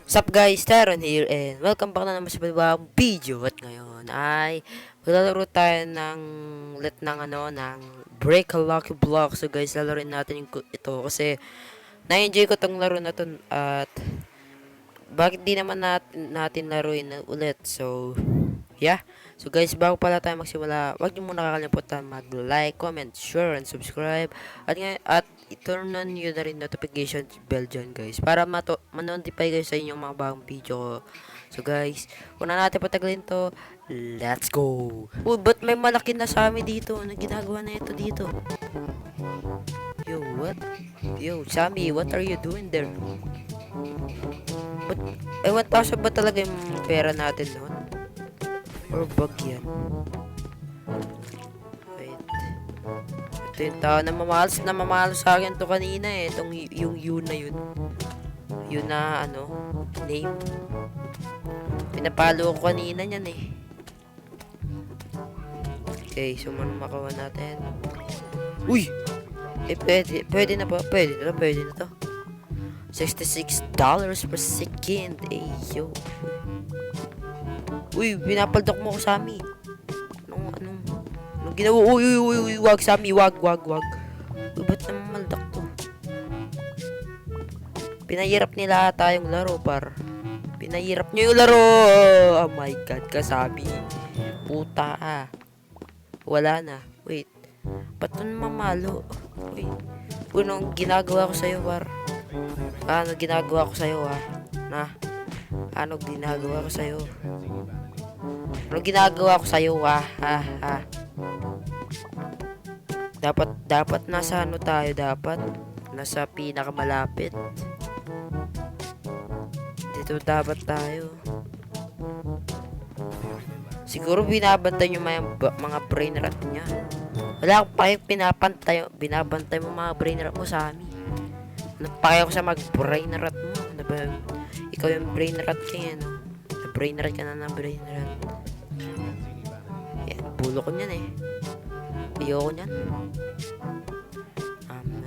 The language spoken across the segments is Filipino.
What's up guys, Tyron here and welcome back na naman sa bagong video. At ngayon ay maglalaro tayo ng ng Break a Lucky Block. So guys, lalaroin natin ito kasi na-enjoy ko tong laro na to at bakit di naman natin laruin ulit. So yeah. So guys, bago pala tayo magsimula, wag niyo muna kakalimutan mag-like, comment, share, and subscribe. At i-turn on nyo na rin notification bell dyan guys para ma-notify kayo sa inyong mga bagong video ko. So guys, kung na natin patagalin to, let's go! Oh, ba't may malaki na sa amin dito? Ano ginagawa na ito dito? Yo, what? Yo, Sammy, what are you doing there? But, 1,000 ba talaga yung pera natin noon? Or bug yan? Wait. Ito yung tao na mamahal sa akin to kanina eh. Itong yung yun na yun. Yun na ano, name. Pinapalo ko kanina niyan eh. Okay, so makuha natin. Uy! Eh, pwede na ba? Pwede na to. $66 per second. Eh, yo. Uy, pinapaldok mo ko, Sammy. Anong ginawa? Uy, wag, Sammy, wag. Uy, ba't naman maldak to? Pinahirap nila ata yung laro, par. Pinahirap nyo yung laro. Oh my God, Sammy. Puta, wala na. Wait. Ba't naman mamalo? Uy, anong ginagawa ko sa'yo, par? Ano ginagawa ko sa'yo, ha? Ano ginagawa ko sa'yo? Ano ginagawa ko sa'yo, ha? Dapat nasa ano tayo, dapat nasa pinakamalapit. Dito dapat tayo. Siguro binabantay yung mga brain rot niya. Wala akong pake binabantay mo mga brain rot mo sa amin. Napake ako sa mag-brain rot mo. Diba? Ikaw yung brain rot kaya, no? Brain rot ka na ng brain rot. Yan, bulo ko niyan eh. Ayoko niyan.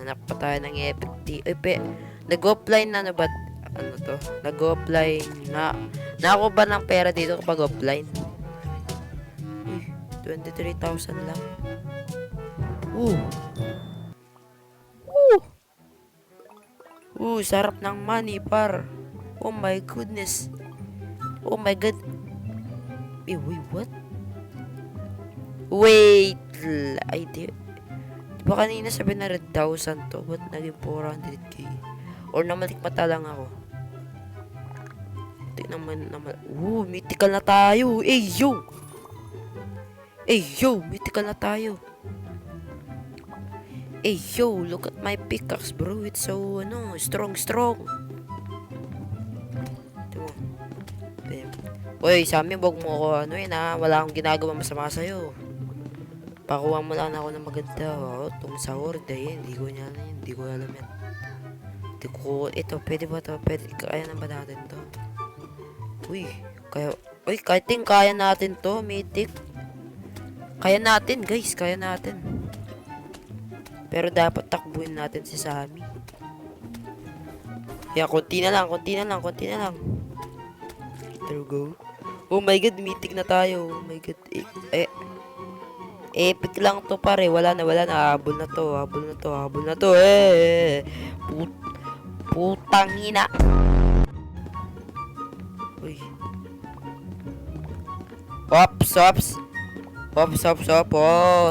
Hanap pa tayo ng epic nag-offline na ba? Ano to? Nag-offline na. Nako ba ng pera dito kapag offline? 23,000 lang. Sarap ng money, par. Oh my goodness. Oh my God. Wait, what? Wait. Di ba kanina 700,000 to? Ba't naging 400k? Or namalikmata lang ako? Tingnan naman. Mythical na tayo. Mythical na tayo. Look at my pickaxe, bro. It's so, strong. Uy, Sammy, wag mo ako, wala akong ginagawa masama sa'yo. Pakuha mo lang ako ng maganda. Itong sahur, hindi ko alam yan. Ito, pwede ba to? Kaya na ba natin to? Kaya natin to, Mythic. Kaya natin, guys, kaya natin. Pero dapat takbuhin natin si Sammy. Yan, konti na lang. There we go. Oh my God, Mythic na tayo. Oh my God. Epic lang to, pare. Wala na. Habol na to. Putang ina. Uy. Ops. Oh,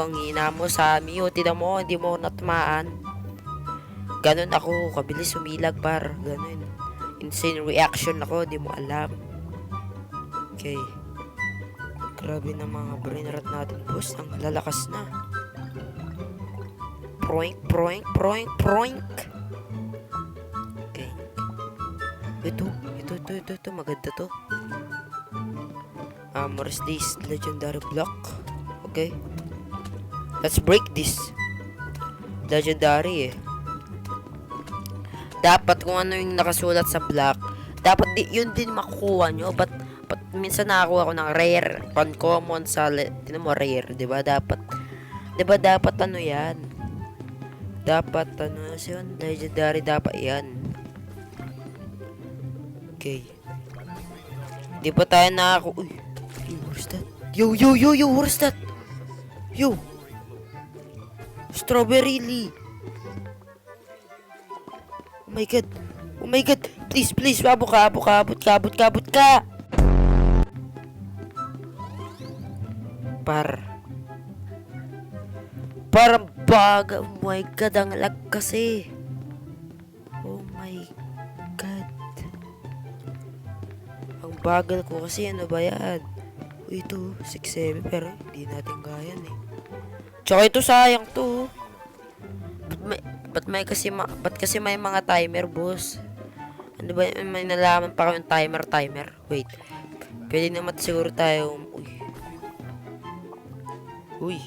ang hina mo, Sammy. Tignan mo, hindi mo natamaan. Ganon ako, kabilis sumilag, par. Ganon. Insane reaction ako, di mo alam. Okay. Grabe na mga brain rot natin, boss. Ang lalakas na. Proink. Okay. Ito. Maganda to. Where's this legendary block? Okay. Let's break this. Legendary eh. Dapat kung ano yung nakasulat sa block, dapat yun din makukuha nyo. But minsan nakakuha ko ng rare, uncommon, tinan mo rare, 'di ba? Dapat ano 'yan? Dapat ano yun, legendary dapat 'yan. Okay. Di pa tayo Uy, what's that? Yo, what's that? Yo. Strawberry Lee. Oh my god. Oh my god. Please, abot ka. Parang baga. Oh my god, ang lag kasi. Oh my god. Ang bagal ko kasi, ano ba yan? Uy, ito, 6-7, pero hindi natin kaya eh. Tsaka ito, sayang to. Ba't kasi may mga timer, boss? Ano ba, may nalaman pa kayong timer? Wait. Pwede naman siguro tayo, Uy.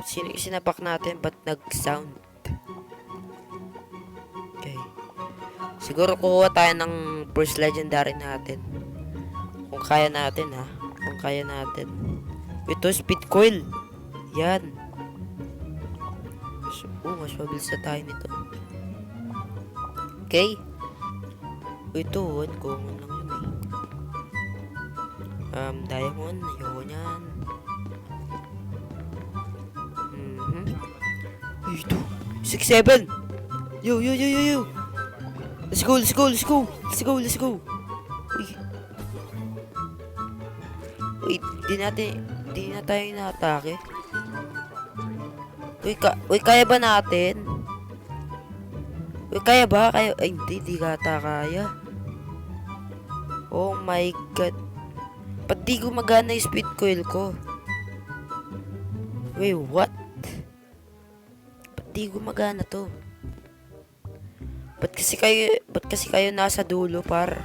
Sino yung sinapak natin? Ba't nag-sound? Okay. Siguro kukuha tayo ng first legendary natin. Kung kaya natin, ha? Kung kaya natin. Ito, speed coil. Yan. Mas mabilis na tayo nito. Okay. Ito, common lang yun eh. Diamond. Ayoko nyan. Ito. 6-7. Yo. Let's go. Uy. Wait, di na tayo na-atake. Uy, kaya ba natin? Uy, kaya ba? Ay, hindi ka ata kaya. Oh my god. Ba't di gumagana yung speed coil ko? Wait, what? Ba't di gumagana to? Ba't kasi kayo nasa dulo, par?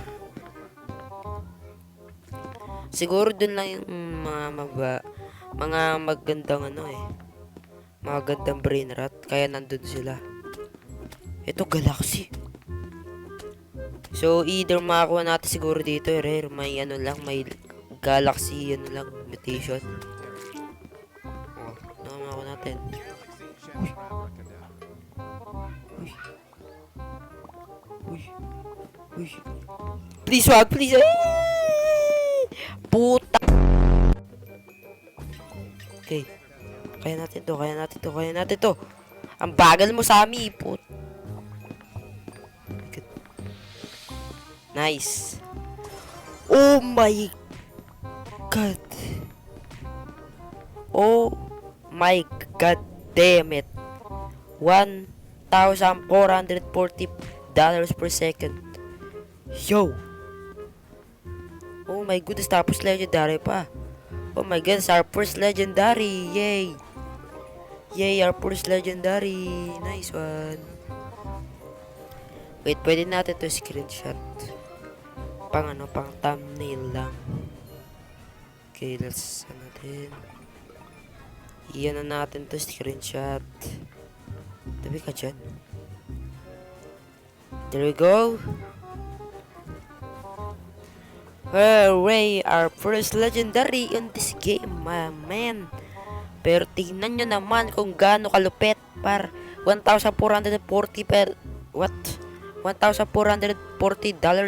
Siguro dun lang yung mga magandang mga gandang brain rot, kaya nandun sila. Ito, galaxy. So, either makakuha natin siguro dito, rare, may may galaxy, mutation. Makakuha natin. Uy. Please, wag, please. Puta. Okay. Kaya natin to. Ang bagal mo, Sammy. Put. Nice. Oh my god. Oh my god damn it. $1,440 per second. Yo. Oh my goodness, tapos legendary pa. Oh my goodness, our first legendary. Yay, our first legendary. Nice one. Wait, pwede natin to screenshot. Pang thumbnail lang. Okay, let's iyan na natin to screenshot. Tabi ka dyan. There we go. Hooray! Our first legendary in this game, man. Pero tingnan nyo naman kung gaano kalupit, par. 1,440 per... What? $1,440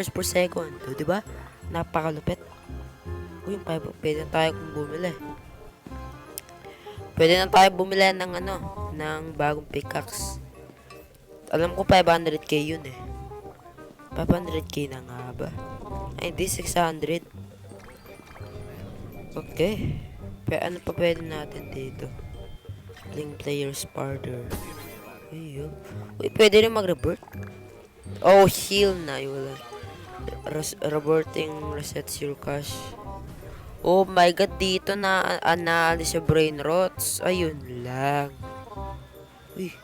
per second. So, diba? Napakalupit. Uy, pwede na tayo bumili. Pwede na tayo bumili ng ng bagong pickaxe. Alam ko 500k yun eh. 500k na nga ba? Ay, di 600. Okay. Pero ano pa pwede natin dito? Link player sparder. Uy, pwede rin mag-revert. Oh, heal na. Wala. Reverting resets your cash. Oh my god, dito na analyze yung brain rots. Ayun lang. Uy,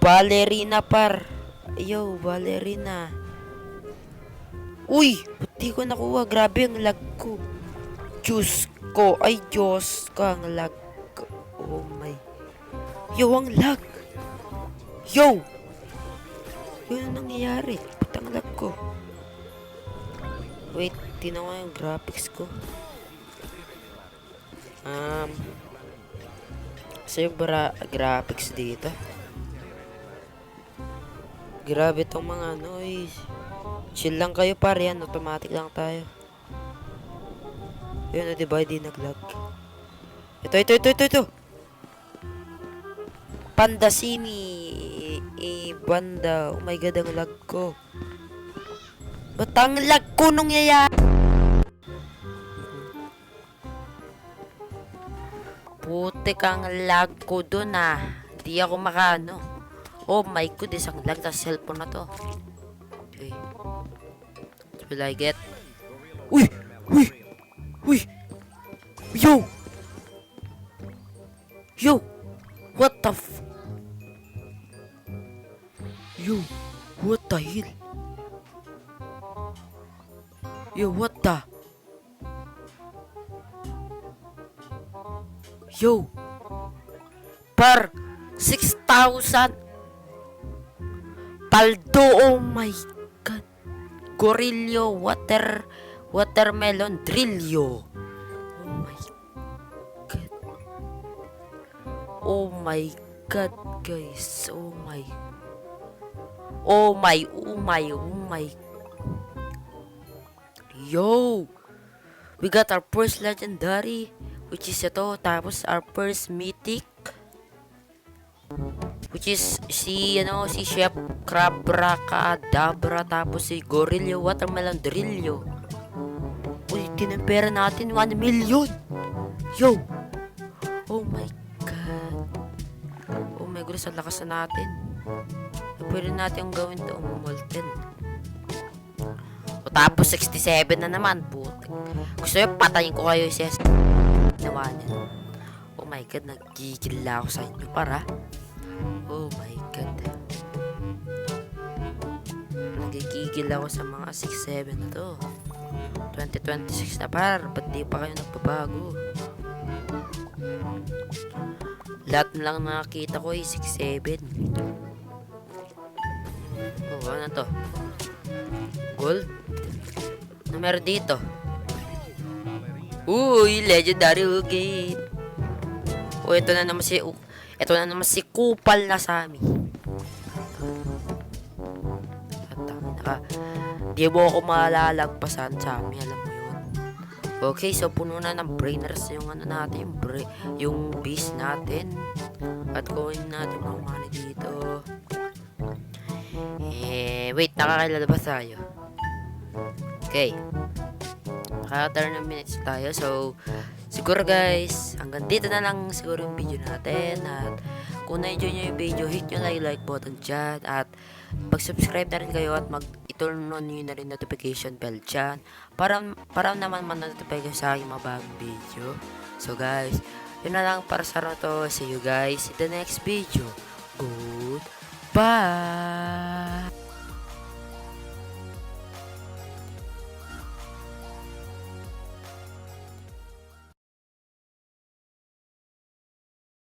ballerina, par. Yo, ballerina. Uy, ba't di ko nakuha? Grabe ang lag ko. Diyos ko. Ay, Diyos ko. Ang lag ko. Oh my. Yo, ang lag. Yo. Yun ang nangyayari. Ba't ang lag ko? Wait, tinawa yung graphics ko. So yung graphics dito. Grabe tong mga noise. Chill lang kayo pare, yan. Automatic lang tayo. Yun na, diba? Hindi nag-lag. Ito. Pandasini. Banda. Oh my god, ang lag ko. Ba't ang lag ko nung yaya? Putik ang lag ko dun ah. Di ako makano. Oh my god, isang lag sa cellphone na to. Okay. What will I get? Uy! Yo! What the Yo! What the hell? Yo, what the? Yo! Par 6,000 paldo, oh my god. Gorillo, watermelon, drillo. Oh my god, guys. Oh my. Yo! We got our first legendary, which is ito. Tapos our first mythic, which is si Chef Crabrakadabra. Tapos si Gorillo, Watermelon, Drillo. Uy, tinempera natin 1 million. Yo! Oh my god. Oh my god, ang lakas na natin. Pwede natin yung gawin to, molten. O tapos 67 na naman, putik. Gusto nyo, patayin ko kayo siya. Nawanin. Oh my god, nagigil ako sa inyo para. Oh my god. Nagigigil ako sa mga 6-7 na to. 2026 na par, ba't di pa kayo nagbabago? Lahat lang nakakita ko ay 6-7. Oh, ano to? Gold? Ano meron dito? Uy, legendary Hugate. Oh, ito na naman si Kupal na Sami. Di mo ako malalagpasan, Sami, alam mo yun. Okay, so puno na ng brainers yung natin, yung beast natin. At coin natin mga money dito. Wait, nakakailala ba tayo? Okay. Naka-turn ng minutes tayo. So, siguro guys, hanggang dito na lang siguro yung video natin. At kung na-enjoy nyo yung video, hit nyo like button dyan. At mag-subscribe na rin kayo at i-turn on nyo na rin notification bell dyan. Para naman man-notify kayo sa aking mabagong video. So guys, yun na lang para sa to. See you guys in the next video. Goodbye!